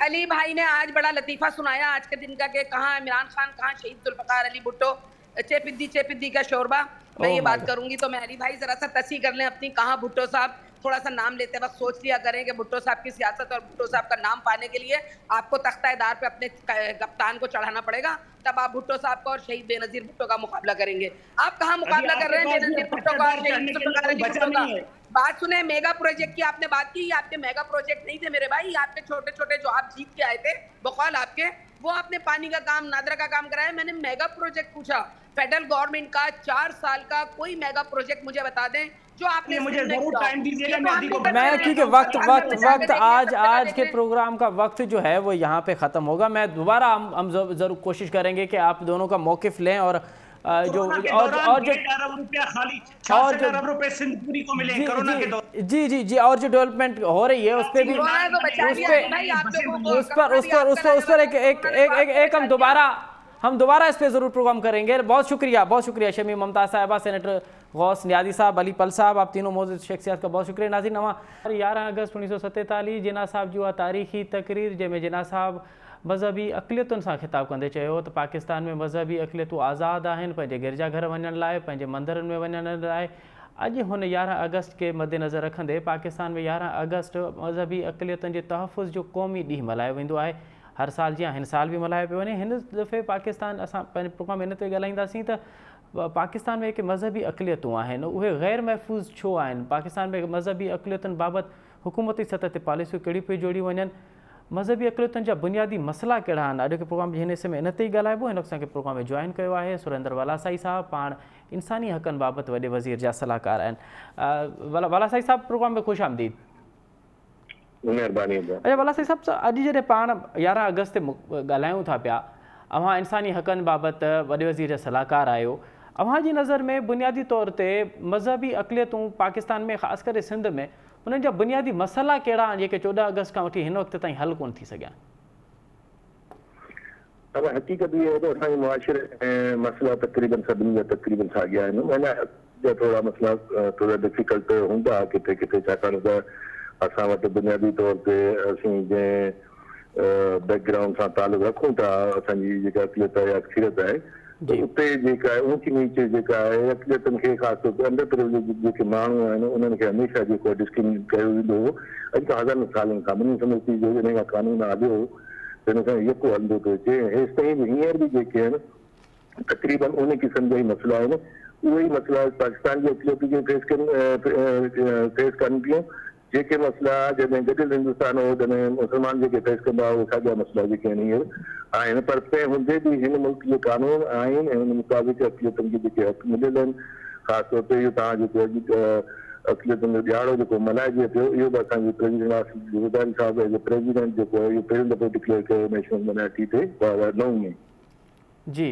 अली भाई ने आज बड़ा लतीफा सुनाया आज के दिन का, कि कहाँ इमरान खान, कहाँ शहीद जुल्फकार अली भुट्टो, चेपिद्दी का शोरबा। मैं ये बात करूंगी तो मैं अली भाई जरा सा तस्ही कर लें अपनी, कहाँ भुट्टो साहब, थोड़ा सा नाम लेते वक्त सोच लिया करें कि भुट्टो साहब की सियासत और भुट्टो साहब का नाम पाने के लिए आपको तख्ता-ए-दार पे अपने कप्तान को चढ़ाना पड़ेगा, तब आप भुट्टो साहब का और शहीद बेनजीर भुट्टो का मुकाबला करेंगे। आप कहाँ मुकाबला कर रहे हैं बेनजीर भुट्टो का और शहीद जुल्फकार अली भुट्टो का? बात सुने, मेगा प्रोजेक्ट की आपने बात की, आपके मेगा प्रोजेक्ट नहीं थे मेरे भाई, आपके छोटे छोटे जो आप जीत के आए थे बकौल आपके, वो आपने पानी का काम, नादरा का काम कराया। मैंने मेगा प्रोजेक्ट पूछा, फेडरल गवर्नमेंट का 4 साल का कोई मेगा प्रोजेक्ट मुझे बता दें जो आपने, मुझे जरूर टाइम दीजिएगा। मैं क्योंकि वक्त आज के प्रोग्राम का वक्त जो है वो यहाँ पे खत्म होगा। मैं दोबारा हम जरूर कोशिश करेंगे कि आप दोनों का मौकिफ लें, और जो जी और जो डेवलपमेंट हो रही है उस पर भी, उस पर एक हम दोबारा इस पे जरूर प्रोग्राम करेंगे। बहुत शुक्रिया शमी मुमताज साहिबा, सेनेटर गौस नियादी साहब, अली पल साहब, आप तीनों मौजूद शख्सियत का बहुत शुक्रिया। नाज़रीन, 11 अगस्त 1947 जिना साहब जो तारीख़ी तकरीर जंहिंमें जिना साहब मज़हबी अक़लियतुनि सां ख़िताब कंदे चयो त पाकिस्तान में मज़हबी अक़लियतूं आज़ाद आहिनि पंहिंजे गिरजाघर वञण लाइ, पंहिंजे मंदरनि में वञण लाइ। अॼु हुन 11 अगस्त के मद्देनज़र रखंदे पाकिस्तान में 11 अगस्त मज़हबी अक़लियतुनि जे तहफ़ुज़ जो क़ौमी ॾींहुं मल्हायो वेंदो आहे। हर साल जीअं हिन साल बि मल्हायो पियो वञे। हिन दफ़े पाकिस्तान, असां पंहिंजे प्रोग्राम हिन ते ॻाल्हाईंदासीं त पाकिस्तान में जेके मज़हबी अक़लियतूं आहिनि उहे ग़ैर महफ़ूज़ छो आहिनि? पाकिस्तान में मज़हबी अक़लियतुनि बाबति हुकूमती सतह ते पॉलिसियूं कहिड़ी पियूं जोड़ी वञनि? मज़हबी अक़लियतुनि जा बुनियादी मसला कहिड़ा आहिनि? अॼु के प्रोग्राम जे हिन हिसे में इन ते ई ॻाल्हाइबो। हिन असांखे प्रोग्राम में जॉइन कयो आहे सुरेंद्र वालासाई साहब, पाण इंसानी हक़नि बाबति वॾे वज़ीर जा सलाहकार आहिनि। वालासाई साहब, प्रोग्राम में ख़ुशि आमदीद। अच्छा वालासाई साहब, अॼु जॾहिं पाण 11 अगस्त ते ॻाल्हायूं था पिया, अव्हां इंसानी हक़नि बाबति वॾे वज़ीर जा सलाहकार आहियो, अव्हां जी नज़र में बुनियादी तौर ते मज़हबी अक़लियतूं पाकिस्तान में, ख़ासि करे सिंध में, उन्हनि जा बुनियादी मसला कहिड़ा आहिनि जेके 14 अगस्त खां वठी हिन वक़्त ताईं हल कोन थी सघिया? अब हक़ीक़त ये है तो असांजे मुआशरे में मसला तक़रीबन सभिनी जा तक़रीबन साॻिया आहिनि। अञा थोरा मसला थोरा डिफिकल्ट हूंदा किथे किथे, छाकाणि त असां वटि बुनियादी तौर ते असीं जंहिं बैकग्राउंड सां तालुक़ु रखूं था, असांजी जेका अक़लियत या अक्सरियत आहे, जी। उते जेका आहे ऊंच नीच जेका आहे अक़लियतुनि खे ख़ासि तौर ते अंडर प्रिविलेज जेके माण्हू आहिनि उन्हनि खे हमेशह जेको डिस्क्रिमिनेट कयो वेंदो हो। अॼु खां हज़ारनि सालनि खां मनी समिति जो इन खां कानून हलियो हिन सां यको हलंदो थो अचे। हेसि ताईं बि हींअर बि जेके आहिनि तक़रीबन उन क़िस्म जा ई मसइला आहिनि। उहे ई मसइला पाकिस्तान जी अक़लियत खे फेस कनि थियूं। जेके मसइला जॾहिं गॾियल हिंदुस्तान हो जॾहिं मुस्लमान जेके फेस कंदा हुआ साॻिया मसइला जेके आहिनि हींअर आहिनि। पर तंहिं हूंदे बि हिन मुल्क जे कानून आहिनि ऐं हुन मुताबिक़ अक़लियतुनि खे जेके हक़ मिलियल आहिनि ख़ासि तौर ते इहो तव्हां जेको अॼु अक़लियतुनि जो ॾियारो जेको मल्हाइजे पियो इहो बि असांजे प्रेसिडेंट आसिफ ज़रदारी साहिब एज ए प्रेसिडेंट जेको आहे इहो पहिरियों दफ़ो डिक्लेयर कयो नेशनल माइनॉरिटी ते 2009 में। जी।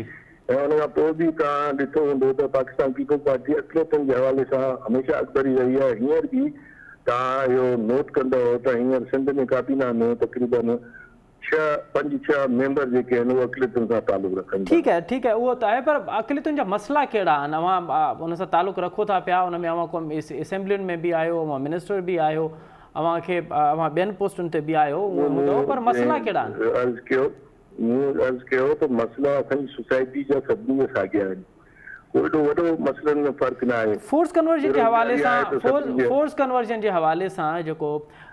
ऐं हुन खां पोइ बि तव्हां ॾिठो हूंदो त पाकिस्तान पीपल्स पार्टी अक़लियतुनि जे हवाले सां हमेशह अॻिते रही आहे। हींअर बि तव्हां इहो नोट कंदव त हींअर सिंध में काबीना में तक़रीबन 5-6 मेंबर जेके आहिनि उहे अक़लियतुनि सां तालुक़ रखनि था। ठीक है उहो त आहे पर अक़लियतुनि जा मसइला कहिड़ा आहिनि? अवां उन सां तालुक़ रखो था पिया, उन में अवां को असेंबलियुनि में बि आहियो, अवां मिनिस्टर बि आहियो, अवां खे अवां ॿियनि पोस्टुनि ते बि आहियो, पर मसइला कहिड़ा आहिनि? अर्ज़ु कयो त मसइला असांजी सोसाइटी जा सभिनी जा साॻिया आहिनि। कोई एॾो वॾो मसइलनि में फ़र्क़ु न आहे। फोर्स कन्वर्जन जे हवाले सां फोर्स कन्वर्जन जे हवाले सां जेको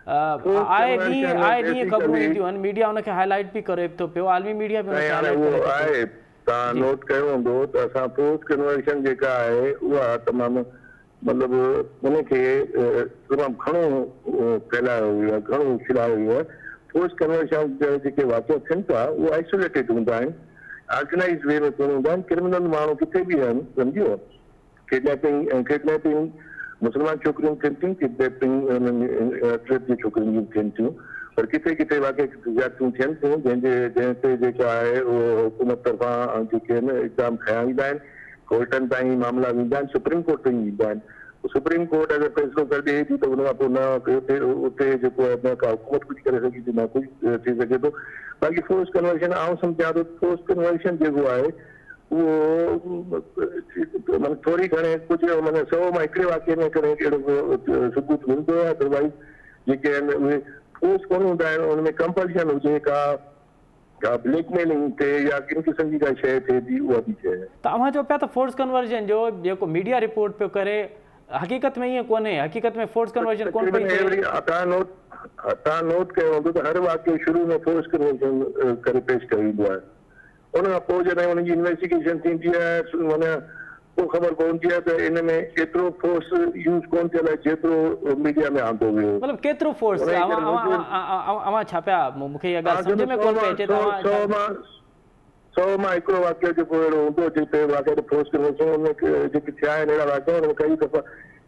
आए ॾींहुं ख़बरूं ईंदियूं आहिनि, मीडिया उनखे हाईलाइट बि करे थो पियो, आलमी मीडिया बि उनखे हाईलाइट करे थो पियो। तव्हां नोट कयो हूंदो त असां फोर्स कन्वर्जन जेका आहे उहा तमामु मतिलबु उनखे तमामु घणो फैलायो वियो आहे, घणो खिलायो वियो आहे। फोर्स कन्वर्जन जा जेके वाक़िया थियनि था उहे आइसोलेटेड हूंदा आहिनि, ऑर्गेनाइज़ वे में कोन हूंदा आहिनि। क्रिमिनल माण्हू किथे बि आहिनि, सम्झो। किडनैपिंग मुस्लमान छोकिरियूं थियनि थियूं, किडनैपिंग जी छोकिरियूं थियनि थियूं, पर किथे किथे वाक़ई ज्यादतियूं थियनि थियूं जंहिं ते जेका आहे उहो हुकूमत तरफ़ां जेके आहिनि इक़दाम खयां वेंदा आहिनि। कोर्टनि ताईं मामला वेंदा आहिनि, सुप्रीम कोर्ट ताईं वेंदा आहिनि। सुप्रीम कोर्ट अगरि फ़ैसिलो करे ॾिए थी त उन खां पोइ न उते जेको आहे न का हुकूमत कुझु करे सघे थी, न कुझु थी सघे थो। बाक़ी फोर्स कन्वर्जन आउं सम्झां थो फोर्स कन्वर्जन जेको आहे उहो माना थोरी घणे कुझु माना 100 मां हिकिड़े वाक़े में करे अहिड़ो सबूत मिलंदो आहे। अदरवाइज़ जेके आहिनि उहे फोर्स कोन हूंदा आहिनि। उनमें कंपल्शन हुजे का ब्लैकमेलिंग ते या किन क़िस्म जी का शइ थिए थी उहा बि शइ। त अवां चओ पिया त फोर्स कन्वर्जन जो जेको मीडिया रिपोर्ट पियो करे हक़ीक़त में ईअं कोन्हे, हक़ीक़त में फोर्स कन्वर्जन कोन पई थिए। तव्हां नोट कयो हूंदो त हर वाक़े शुरू में फोर्स कन्वर्जन करे पेश कयो वेंदो आहे। उन खां पोइ जॾहिं हुनजी इन्वेस्टिगेशन थींदी आहे माना पोइ ख़बर पवंदी आहे त इन में एतिरो फोर्स यूज़ कोन थियल आहे जेतिरो मीडिया में आंदो वियो। मतिलबु केतिरो फोर्स? अवां छा पिया, मूंखे इहा ॻाल्हि सम्झ में कोन पई अचे। 100 मां हिकिड़ो वाक़ियो जेको अहिड़ो हूंदो जिते वाक़ई फोर्स कन्वर्जन उनमें जेके थिया आहिनि अहिड़ा वाक़िया उनमें कई दफ़ा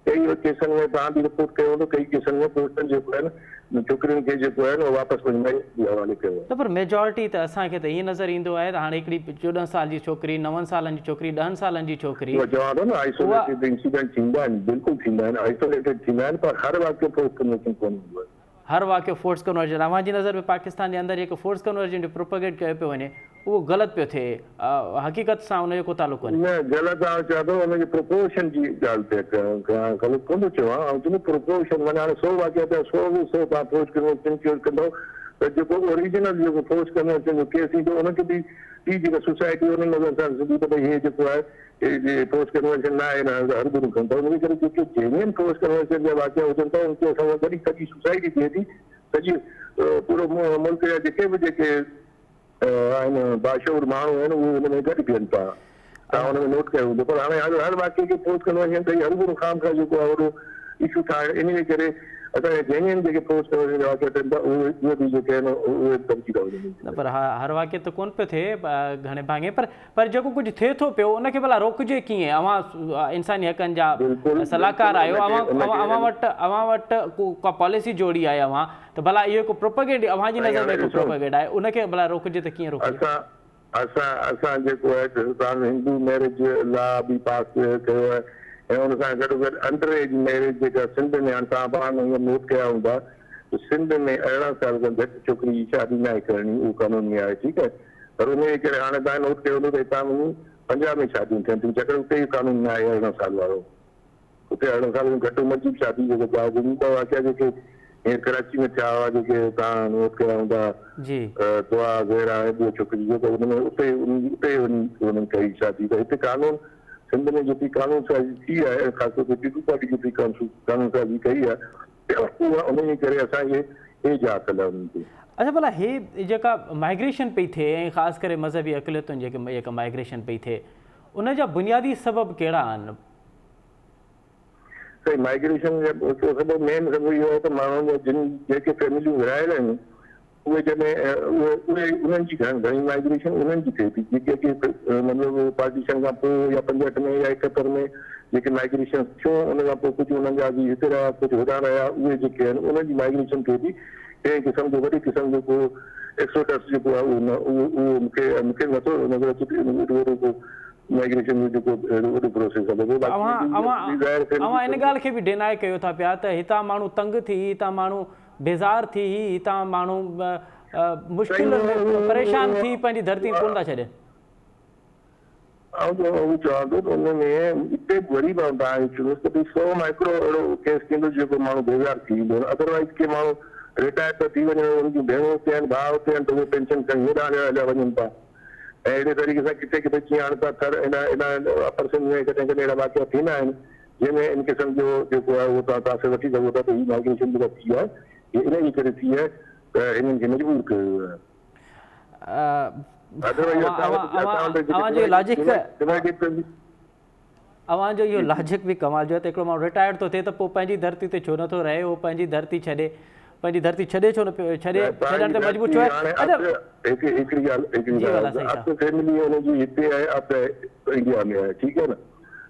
कई केसनि में तव्हां बि रिपोर्ट कयो हूंदो, कई केसनि में कोर्टनि जेको आहिनि छोकिरियुनि खे जेको आहे न वापसि वञण जे हवाले कयो। त पर मेजॉरिटी त असांखे त ईअं नज़र ईंदो आहे त हाणे हिकिड़ी 14 साल जी छोकिरी, 9 सालनि जी छोकिरी, 10 सालनि जी छोकिरी, चवां थो न आइसोलेटेड इंसिडेंट थींदा आहिनि, बिल्कुलु थींदा आहिनि, आइसोलेटेड थींदा आहिनि, पर हर वाक़ियो फोर्स कन्वर्जन कोन हूंदो आहे। हर वाक़ियो फोर्स कन्वर्जन अवां जी नज़र में पाकिस्तान जे अंदरि जेको फोर्स कन्वर्जन जो प्रोपेगेट कयो पियो वञे उहो ग़लति पियो थिए, हक़ीक़त सां उनजो को तालुक़ु कोन्हे। न ग़लति आउं चवां थो हुनजे प्रोपोर्शन जी ॻाल्हि पिया कयां, ग़लति कोन थो चवां। ऐं तुंहिंजो प्रोपोर्शन माना हाणे 100 वाक़िया पिया 100 तव्हां फोर्स कन्वर्जन कंदव त जेको ओरिजिनल जेको फोर्स कन्वर्जन जो केस ईंदो उनखे बि ॿी जेका सोसाइटी उन नज़र सां ॾिसंदी त भई हीअ जेको आहे फोर्स कन्वर्जन न आहे, न हर गुरू कनि था। उनजे करे जेके जेन्युइन फोर्स कन्वर्जन जा वाक़िया हुजनि था उनखे असां वरी सॼी सोसाइटी थिए थी, सॼी पूरो मुल्क जा जेके बि जेके आहिनि बाशूर माण्हू आहिनि उहे हुन में गॾु बीहनि था। तव्हां हुन में नोट कयो हूंदो। पर हाणे हर वाक़े खे फोर्स कन्वर्जन कई हर गुरू खाम खां जेको आहे वॾो इशू ठाहे इन जे करे असांजे जेन्युइन जेके फोर्स कन्वर्जन जा वाक़िया थियनि था उहे बि जेके आहिनि उहे धमकी था वञनि। न पर हर वाक़े त कोन पियो थिए घणे भाङे, पर जेको कुझु थिए थो पियो उनखे भला रोकिजे कीअं? अवां इंसानी हक़नि जा सलाहकार आहियो, अवां वटि को पॉलिसी जोड़ी आहे अवां, त भला इहो को प्रोपेगेंड अवां जी नज़र में को प्रोपेगेंड आहे उनखे भला रोकिजे त कीअं रोकिजे? असां जेको आहे हिंदू मैरिज लॉ बि पास कयो आहे ऐं हुन सां गॾोगॾु अंडर एज मैरिज जेका सिंध में हाणे तव्हां पाण नोट कया हूंदा त सिंध में 18 साल खां घटि छोकिरी जी शादी न आहे करणी, उहो कानून में आहे, ठीकु आहे। पर उन जे करे हाणे तव्हां नोट कयो हूंदो त हितां पंजाब में शादियूं थियनि थियूं, छाकाणि उते ई कानून न आहे 18 साल वारो। उते 18 साल खां घटि उमिरि जी शादी जेको वाक़िया जेके ये कराची में थिया हुआ जेके तव्हां नोट कया हूंदा जी दुआ ज़हरा ऐं ॿियो छोकिरी जो त उनमें उते उन्हनि कई शादी त हिते कानून सिंध में जेकी कानून साज़ी थी आहे ख़ासि तौर ते पीपल पार्टी जेकी कानून साज़ी कई आहे उन करे असांखे एज हासिल आहे उन्हनि खे। अच्छा भला हे जेका माइग्रेशन पई थिए ऐं ख़ासि करे मज़हबी अक़लियतुनि जेका माइग्रेशन पई थिए उन जा बुनियादी सबब कहिड़ा आहिनि? माइग्रेशन सबब मेन सबब इहो आहे त माण्हुनि जा जेके फैमिलियूं विरहायल आहिनि उहे जॾहिं उहे उन्हनि जी घणी माइग्रेशन उन्हनि जी थिए थी जेके मतिलबु पार्टीशन खां पोइ या 65 में या 71 में जेके माइग्रेशन थियूं उन खां पोइ कुझु उन्हनि जा बि हिते रहिया कुझु होॾां रहिया उहे जेके आहिनि उन्हनि जी माइग्रेशन थिए थी। कंहिं क़िस्म जो वॾी क़िस्म जो को एक्सोडस जेको आहे उहो मूंखे नथो नज़र अचे माइग्रेशन जो जेको वॾो प्रोसेस आहे। अवां इन ॻाल्हि खे बि डिनाए कयो था पिया त हितां माण्हू तंग थी हितां माण्हू बेज़ार थी हितां माण्हू मुश्किल में परेशान थी पंहिंजी धरती कोन था छॾनि। चवां थो त उनमें हिते वरी मां तव्हांखे चयोसि त 100 माइक्रो अहिड़ो केस थींदो जेको माण्हू बेज़ार थी ईंदो अदरवाइज़ के माण्हू रिटायर था थी वञनि उन्हनि जूं भेणूं हुते आहिनि भाउ हुते आहिनि त उहे पेंशन खणी हेॾां हलिया वञनि था ऐं अहिड़े तरीक़े सां किथे किथे कीअं हाणे था थर पर्सन में कॾहिं कॾहिं अहिड़ा वाक़िया थींदा आहिनि जंहिंमें इन क़िस्म जो जेको आहे उहो तव्हां वठी सघो था त हीअ माइग्रेशन जेका थी आहे इन जे करे थी आहे त हिननि खे मजबूर कयो आहे। अवां जो इहो लॉजिक बि कमाल जो आहे त हिकिड़ो माण्हू रिटायर थो थिए त पोइ पंहिंजी धरती ते छो नथो रहे उहो पंहिंजी धरती छॾे पंहिंजी धरती छॾे छो न पियो छॾण ते मजबूर छो आहे? हिकिड़ी ॻाल्हि फैमिली हुनजी हिते आहे इंडिया में आहे ठीकु आहे न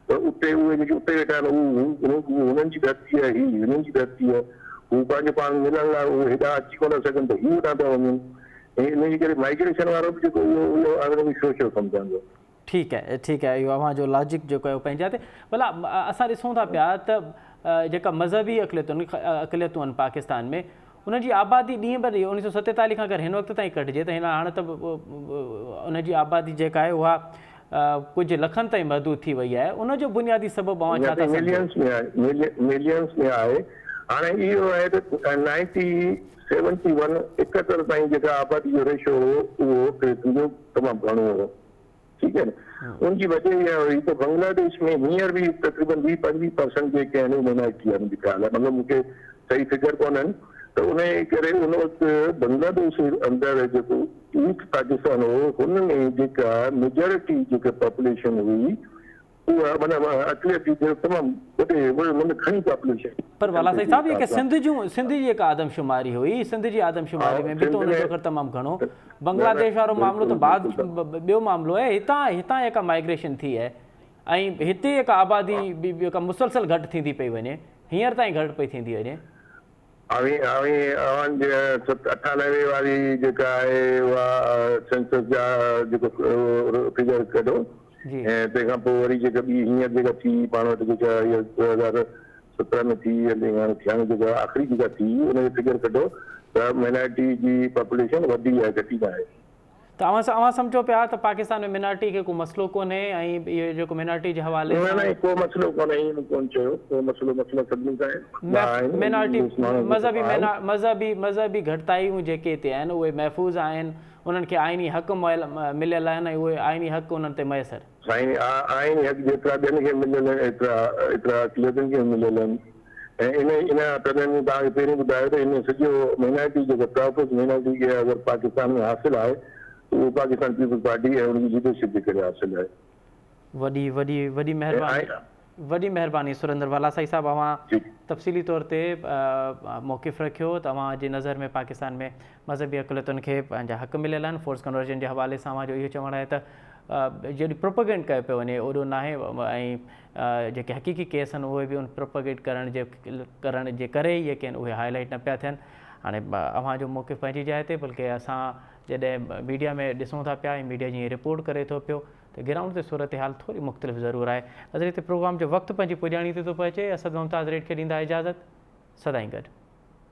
त उते उहे जेके उते वेठा आहिनि हुननि जी धरती आहे हीअ हिननि जी धरती आहे हू पंहिंजो पाण मिलण लाइ उहे हेॾां अची कोन सघनि त हीअ होॾां था वञनि इन जे करे माइग्रेशन वारो बि जेको उहो सोचियो सम्झंदो। ठीकु आहे इहो अव्हां जो लॉजिक जेको आहे पंहिंजा ते भला असां ॾिसूं था पिया त जेका मज़हबी अक़लियतूं आहिनि पाकिस्तान में उनजी आबादी ॾींहं ब ॾींहुं 1947 खां अगरि हिन वक़्त ताईं कटिजे त हिन हाणे त उनजी आबादी जेका आहे उहा कुझु लखनि ताईं महदूद थी वई आहे उनजो बुनियादी सबबु अव्हां छा था मिलियंस में आहे। हाणे इहो आहे त 71 ताईं जेका आबादी जो रेशो हो उहो तमामु घणो हो ठीकु आहे न उनजी वजह इहा हुई त बांग्लादेश में हींअर बि तक़रीबन 20-25% जेके आहिनि माइनॉरिटी आहिनि ख़्याल आहे मतिलबु मूंखे सही फिगर कोन्हनि त उन करे उन वक़्तु बांग्लादेश अंदरि जेको ईस्ट पाकिस्तान हो हुन में जेका मेजॉरिटी जेका पॉपुलेशन हुई उहा माना अक़लियत तमामु वॾे खणी पॉपुलेशन पर वाला साईं साहब ये सिंध जी जेका आदमशुमारी हुई सिंध जी आदमशुमारी में बि त उनजो अगरि तमामु घणो बांग्लादेश वारो मामिलो त बाद ॿियो मामिलो आहे हितां जेका माइग्रेशन थी आहे ऐं हिते जेका आबादी जेका मुसलसल घटि थींदी पई वञे हींअर ताईं घटि पई थींदी वञे। 98 वारी जेका आहे उहा सेंसस जा जेको फिगर कढो ऐं तंहिंखां पोइ वरी जेका ॿी हींअर जेका थी पाण वटि जेका इहा 2017 में थी हाणे थियण जेका आख़िरी जेका थी उनजो फिगर कढो त माइनॉरिटी जी पॉपुलेशन वधी आहे घटी न आहे। त अव्हां सम्झो पिया त पाकिस्तान में मिनारिटी खे को मसइलो कोन्हे ऐं इहो जेको मिनारिटी जे हवाले सां को मसइलो कोन्हे ईअं कोन चयो को मसइलो सभिनी सां आहे। मिनारिटी मज़हबी घटितायूं जेके हिते आहिनि उहे महफ़ूज़ आहिनि उन्हनि खे आइनी हक़ मिलियल आहिनि ऐं उहे आइनी हक़ उन्हनि ते मुयसरु साईं आइनी हक़ जेतिरा ॿियनि खे मिलियल आहिनि एतिरा अक़लियतुनि खे मिलियल आहिनि ऐं इन तॾहिं में तव्हांखे पहिरीं ॿुधायो त इन सॼो माइनॉरिटी जेको टॉपिक माइनॉरिटी खे अगरि पाकिस्तान में हासिलु आहे त उहो पाकिस्तान पीपल्स पार्टी ऐं उनजी लीडरशिप जे करे हासिलु आहे। वॾी महिरबानी सुरेंद्र वालासाई साहब अव्हां तफ़सीली तौर ते मौक़िफ़ रखियो त अव्हां जी नज़र में पाकिस्तान में मज़हबी अक़लियतुनि खे पंहिंजा हक़ मिलियल आहिनि फोर्स कन्वर्जन जे हवाले सां अव्हां जो इहो चवणु आहे त जॾहिं प्रोपेगेंड कयो पियो वञे ओॾो न आहे ऐं जेके हक़ीक़ी केस आहिनि उहे बि उन प्रोपेगेट करण जे करे इहे के आहिनि उहे हाईलाइट न पिया थियनि। हाणे अव्हां जो मौक़िफ़ पंहिंजी जाइ ते बल्कि असां जॾहिं मीडिया में ॾिसूं था पिया ऐं मीडिया जीअं रिपोर्ट करे थो पियो त ग्राउंड ते सूरत हाल थोरी मुख़्तलिफ़ ज़रूरु आहे। नज़र हिते प्रोग्राम जो वक़्तु पंहिंजी पुॼाणी ते थो पहुचे। असद मुमताज़ रेड खे ॾींदा इजाज़त। सदाईं गॾु।